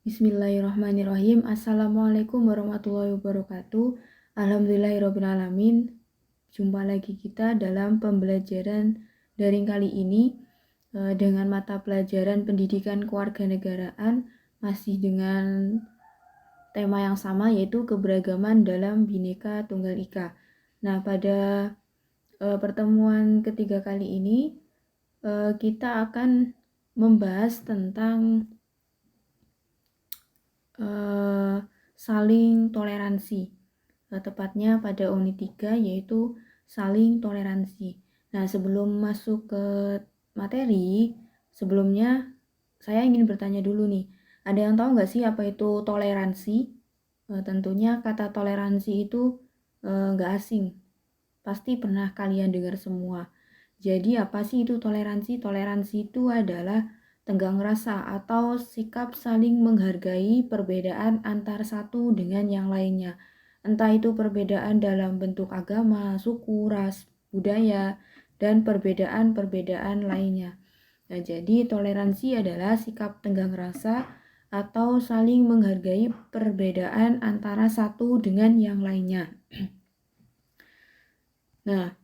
Bismillahirrahmanirrahim. Assalamualaikum warahmatullahi wabarakatuh. Alhamdulillahirrahmanirrahim. Jumpa lagi kita dalam pembelajaran daring kali ini dengan mata pelajaran pendidikan kewarganegaraan, masih dengan tema yang sama, yaitu keberagaman dalam Bhinneka Tunggal Ika. Nah, pada pertemuan ketiga kali ini kita akan membahas tentang saling toleransi, tepatnya pada unit 3, yaitu saling toleransi. Nah, sebelum masuk ke materi, sebelumnya saya ingin bertanya dulu nih, ada yang tahu nggak sih apa itu toleransi? Tentunya kata toleransi itu nggak asing, pasti pernah kalian dengar semua. Jadi apa sih itu toleransi? Toleransi itu adalah tenggang rasa atau sikap saling menghargai perbedaan antar satu dengan yang lainnya. Entah itu perbedaan dalam bentuk agama, suku, ras, budaya, dan perbedaan-perbedaan lainnya. Nah, jadi toleransi adalah sikap tenggang rasa atau saling menghargai perbedaan antara satu dengan yang lainnya. Nah,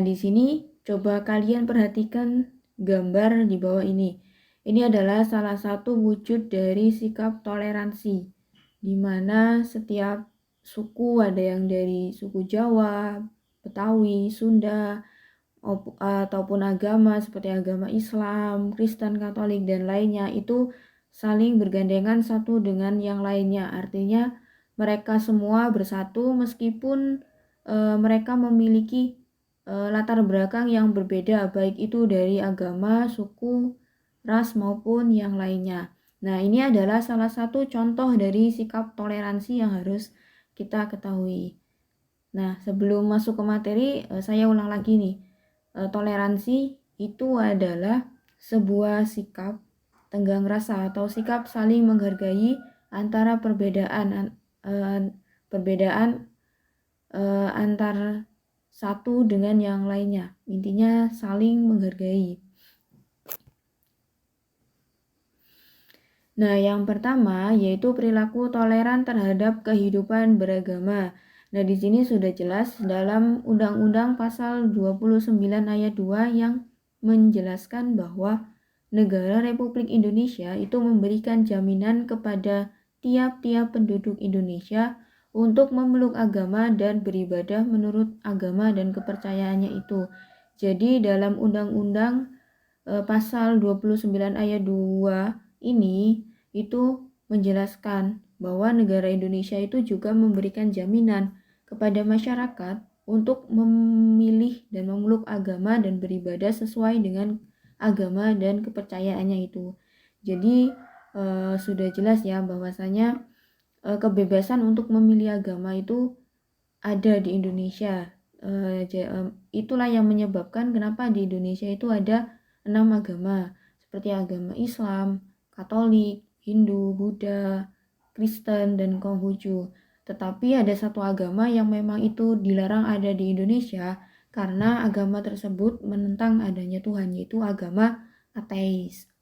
di sini coba kalian perhatikan gambar di bawah ini. Ini adalah salah satu wujud dari sikap toleransi, di mana setiap suku, ada yang dari suku Jawa, Betawi, Sunda, ataupun agama seperti agama Islam, Kristen, Katolik, dan lainnya, itu saling bergandengan satu dengan yang lainnya. Artinya mereka semua bersatu meskipun mereka memiliki latar belakang yang berbeda, baik itu dari agama, suku, ras, maupun yang lainnya. Nah, ini adalah salah satu contoh dari sikap toleransi yang harus kita ketahui. Nah, sebelum masuk ke materi, saya ulang lagi nih. Toleransi itu adalah sebuah sikap tenggang rasa atau sikap saling menghargai antara perbedaan antar satu dengan yang lainnya. Intinya saling menghargai. Nah, yang pertama yaitu perilaku toleran terhadap kehidupan beragama. Nah, di sini sudah jelas dalam Undang-Undang Pasal 29 ayat 2 yang menjelaskan bahwa negara Republik Indonesia itu memberikan jaminan kepada tiap-tiap penduduk Indonesia untuk memeluk agama dan beribadah menurut agama dan kepercayaannya itu. Jadi dalam Undang-Undang Pasal 29 ayat 2 ini itu menjelaskan bahwa negara Indonesia itu juga memberikan jaminan kepada masyarakat untuk memilih dan memeluk agama dan beribadah sesuai dengan agama dan kepercayaannya itu. Jadi sudah jelas ya bahwasanya kebebasan untuk memilih agama itu ada di Indonesia. Itulah yang menyebabkan kenapa di Indonesia itu ada 6 agama, seperti agama Islam, Katolik, Hindu, Buddha, Kristen, dan Konghucu. Tetapi ada satu agama yang memang itu dilarang ada di Indonesia karena agama tersebut menentang adanya Tuhan, yaitu agama ateis.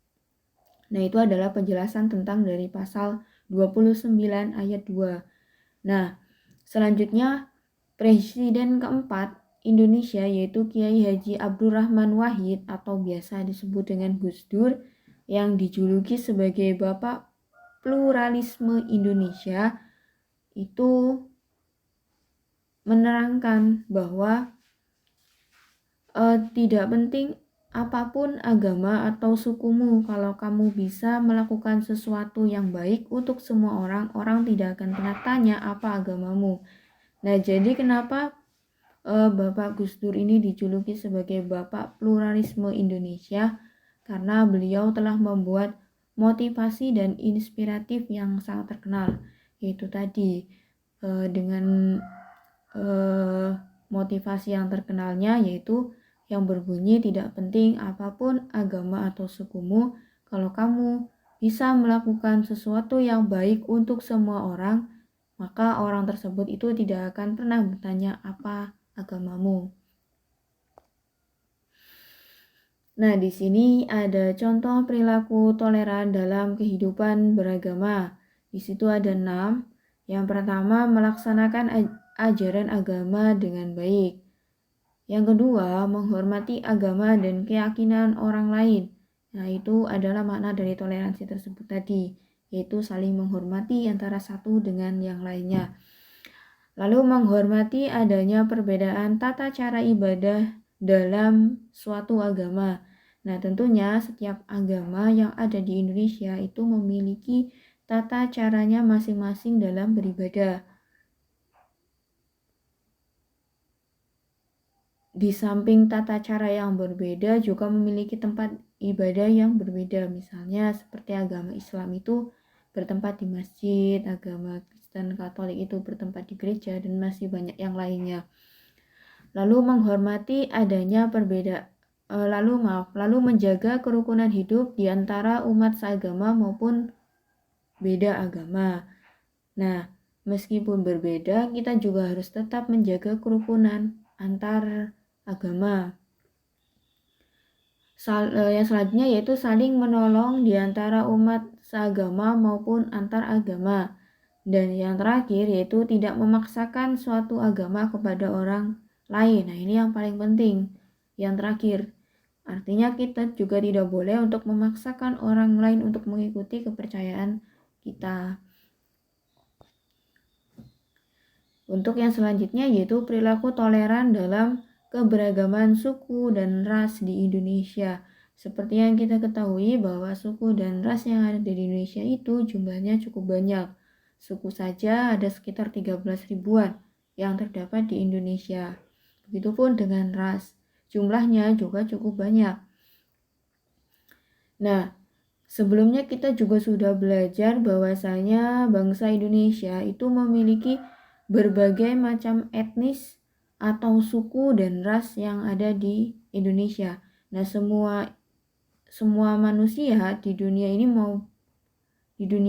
Nah, itu adalah penjelasan tentang dari pasal 29 ayat 2. Nah, selanjutnya Presiden keempat Indonesia yaitu Kiai Haji Abdurrahman Wahid atau biasa disebut dengan Gus Dur yang dijuluki sebagai Bapak Pluralisme Indonesia itu menerangkan bahwa tidak penting apapun agama atau sukumu, kalau kamu bisa melakukan sesuatu yang baik untuk semua orang, orang tidak akan pernah tanya apa agamamu. Nah, jadi kenapa Bapak Gus Dur ini dijuluki sebagai Bapak Pluralisme Indonesia? Karena beliau telah membuat motivasi dan inspiratif yang sangat terkenal, yaitu tadi dengan motivasi yang terkenalnya, yaitu yang berbunyi tidak penting apapun agama atau sukumu, kalau kamu bisa melakukan sesuatu yang baik untuk semua orang, maka orang tersebut itu tidak akan pernah bertanya apa agamamu. Nah, di sini ada contoh perilaku toleran dalam kehidupan beragama. Di situ ada 6. Yang pertama, melaksanakan ajaran agama dengan baik. Yang kedua, menghormati agama dan keyakinan orang lain. Nah, itu adalah makna dari toleransi tersebut tadi, yaitu saling menghormati antara satu dengan yang lainnya. Lalu menghormati adanya perbedaan tata cara ibadah dalam suatu agama. Nah, tentunya setiap agama yang ada di Indonesia itu memiliki tata caranya masing-masing dalam beribadah. Di samping tata cara yang berbeda juga memiliki tempat ibadah yang berbeda. Misalnya seperti agama Islam itu bertempat di masjid, agama Kristen Katolik itu bertempat di gereja, dan masih banyak yang lainnya. Lalu menghormati adanya lalu menjaga kerukunan hidup di antara umat seagama maupun beda agama. Nah, meskipun berbeda, kita juga harus tetap menjaga kerukunan antar agama. Yang selanjutnya yaitu saling menolong di antara umat seagama maupun antar agama. Dan yang terakhir yaitu tidak memaksakan suatu agama kepada orang lain. Nah, ini yang paling penting. Yang terakhir, artinya kita juga tidak boleh untuk memaksakan orang lain untuk mengikuti kepercayaan kita. Untuk yang selanjutnya yaitu perilaku toleran dalam keberagaman suku dan ras di Indonesia. Seperti yang kita ketahui bahwa suku dan ras yang ada di Indonesia itu jumlahnya cukup banyak. Suku saja ada sekitar 13 ribuan yang terdapat di Indonesia. Begitupun dengan ras, jumlahnya juga cukup banyak. Nah, sebelumnya kita juga sudah belajar bahwasanya bangsa Indonesia itu memiliki berbagai macam etnis atau suku dan ras yang ada di Indonesia. Nah, semua manusia di dunia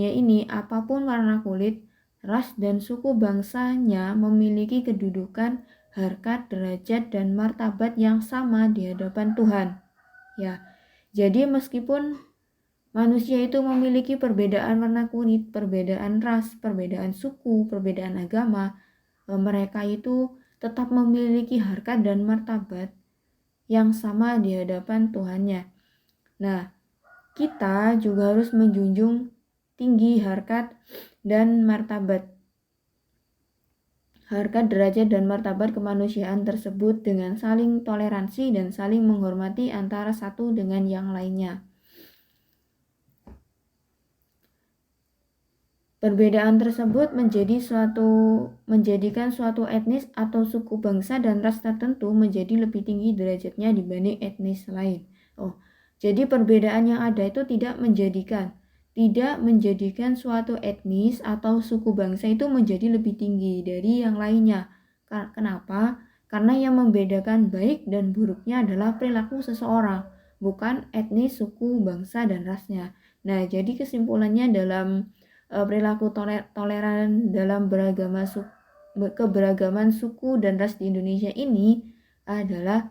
ini apapun warna kulit, ras dan suku bangsanya memiliki kedudukan, harkat, derajat dan martabat yang sama di hadapan Tuhan. Ya. Jadi meskipun manusia itu memiliki perbedaan warna kulit, perbedaan ras, perbedaan suku, perbedaan agama, mereka itu tetap memiliki harkat dan martabat yang sama di hadapan Tuhannya. Nah, kita juga harus menjunjung tinggi harkat, derajat dan martabat kemanusiaan tersebut dengan saling toleransi dan saling menghormati antara satu dengan yang lainnya. Perbedaan tersebut menjadikan suatu etnis atau suku bangsa dan ras tertentu menjadi lebih tinggi derajatnya dibanding etnis lain. Jadi perbedaan yang ada itu tidak menjadikan suatu etnis atau suku bangsa itu menjadi lebih tinggi dari yang lainnya. Kenapa? Karena yang membedakan baik dan buruknya adalah perilaku seseorang, bukan etnis, suku, bangsa, dan rasnya. Nah, jadi kesimpulannya dalam perilaku toleran dalam keberagaman suku dan ras di Indonesia ini adalah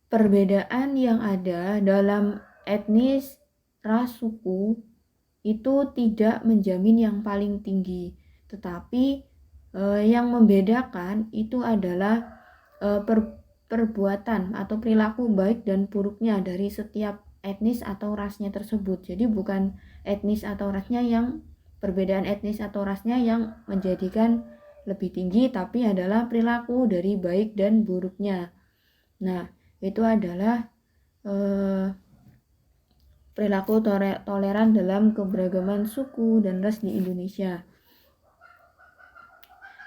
perbedaan yang ada dalam etnis, ras, suku itu tidak menjamin yang paling tinggi, tetapi yang membedakan itu adalah perbuatan atau perilaku baik dan buruknya dari setiap etnis atau rasnya tersebut. Jadi bukan etnis atau rasnya perbedaan etnis atau rasnya yang menjadikan lebih tinggi, tapi adalah perilaku dari baik dan buruknya. Nah, itu adalah perilaku toleran dalam keberagaman suku dan ras di Indonesia.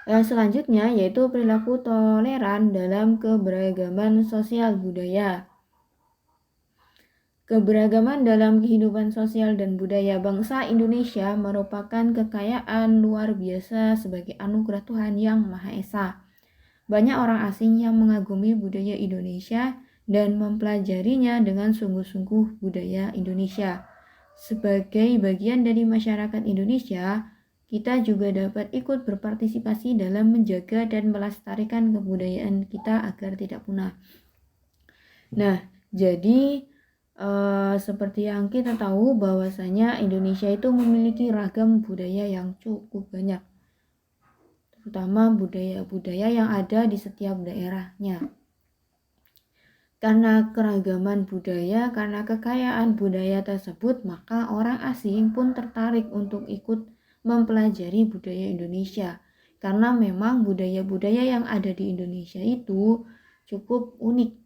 Selanjutnya yaitu perilaku toleran dalam keberagaman sosial budaya. Keberagaman dalam kehidupan sosial dan budaya bangsa Indonesia merupakan kekayaan luar biasa sebagai anugerah Tuhan Yang Maha Esa. Banyak orang asing yang mengagumi budaya Indonesia dan mempelajarinya dengan sungguh-sungguh budaya Indonesia. Sebagai bagian dari masyarakat Indonesia, kita juga dapat ikut berpartisipasi dalam menjaga dan melestarikan kebudayaan kita agar tidak punah. Nah, jadi seperti yang kita tahu bahwasanya Indonesia itu memiliki ragam budaya yang cukup banyak, terutama budaya-budaya yang ada di setiap daerahnya. Karena keragaman budaya, karena kekayaan budaya tersebut, maka orang asing pun tertarik untuk ikut mempelajari budaya Indonesia. Karena memang budaya-budaya yang ada di Indonesia itu cukup unik.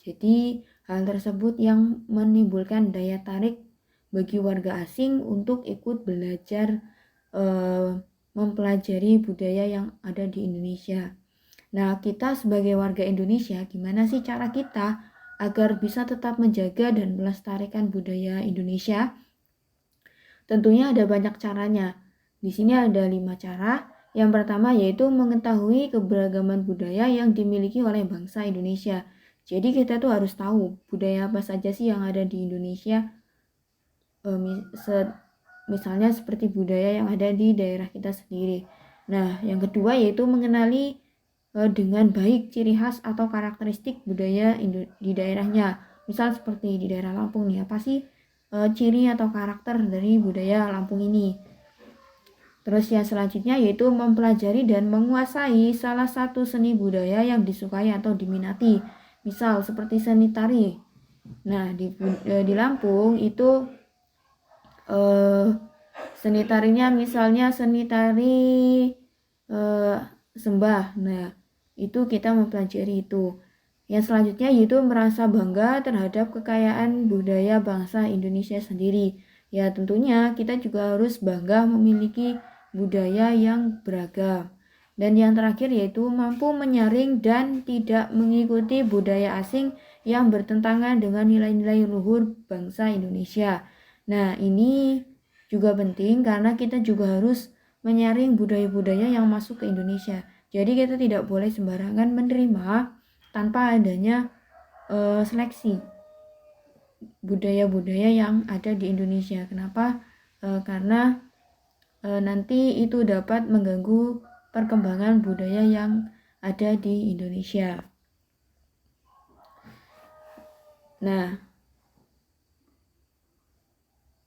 Jadi hal tersebut yang menimbulkan daya tarik bagi warga asing untuk ikut belajar mempelajari budaya yang ada di Indonesia. Nah, kita sebagai warga Indonesia, gimana sih cara kita agar bisa tetap menjaga dan melestarikan budaya Indonesia? Tentunya ada banyak caranya. Di sini ada 5 cara. Yang pertama yaitu mengetahui keberagaman budaya yang dimiliki oleh bangsa Indonesia. Jadi kita tuh harus tahu budaya apa saja sih yang ada di Indonesia. Misalnya seperti budaya yang ada di daerah kita sendiri. Nah, yang kedua yaitu mengenali dengan baik ciri khas atau karakteristik budaya di daerahnya. Misal seperti di daerah Lampung nih, apa sih ciri atau karakter dari budaya Lampung ini? Terus yang selanjutnya yaitu mempelajari dan menguasai salah satu seni budaya yang disukai atau diminati. Misal seperti seni tari. Nah, di Lampung itu seni tarinya misalnya seni tari sembah. Nah, itu kita mempelajari itu. Yang selanjutnya yaitu merasa bangga terhadap kekayaan budaya bangsa Indonesia sendiri. Ya tentunya kita juga harus bangga memiliki budaya yang beragam. Dan yang terakhir yaitu mampu menyaring dan tidak mengikuti budaya asing yang bertentangan dengan nilai-nilai luhur bangsa Indonesia. Nah, ini juga penting karena kita juga harus menyaring budaya-budaya yang masuk ke Indonesia. Jadi kita tidak boleh sembarangan menerima tanpa adanya seleksi budaya-budaya yang ada di Indonesia. Kenapa? Karena nanti itu dapat mengganggu perkembangan budaya yang ada di Indonesia. Nah,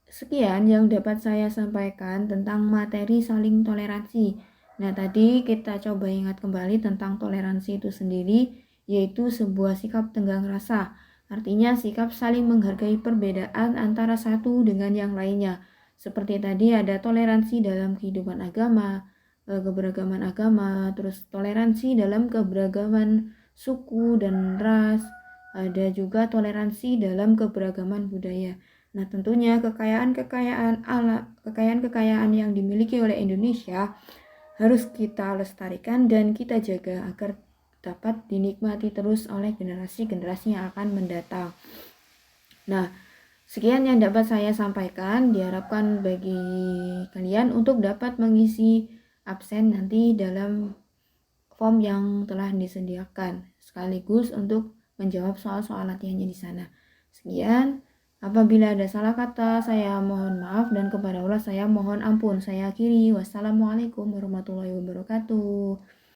sekian yang dapat saya sampaikan tentang materi saling toleransi. Nah, tadi kita coba ingat kembali tentang toleransi itu sendiri, yaitu sebuah sikap tenggang rasa. Artinya sikap saling menghargai perbedaan antara satu dengan yang lainnya. Seperti tadi ada toleransi dalam kehidupan agama, keberagaman agama, terus toleransi dalam keberagaman suku dan ras, ada juga toleransi dalam keberagaman budaya. Nah, tentunya kekayaan yang dimiliki oleh Indonesia harus kita lestarikan dan kita jaga agar dapat dinikmati terus oleh generasi-generasi yang akan mendatang. Nah, sekian yang dapat saya sampaikan. Diharapkan bagi kalian untuk dapat mengisi absen nanti dalam form yang telah disediakan, sekaligus untuk menjawab soal-soal latihannya di sana. Sekian. Apabila ada salah kata, saya mohon maaf dan kepada Allah saya mohon ampun. Saya akhiri. Wassalamualaikum warahmatullahi wabarakatuh.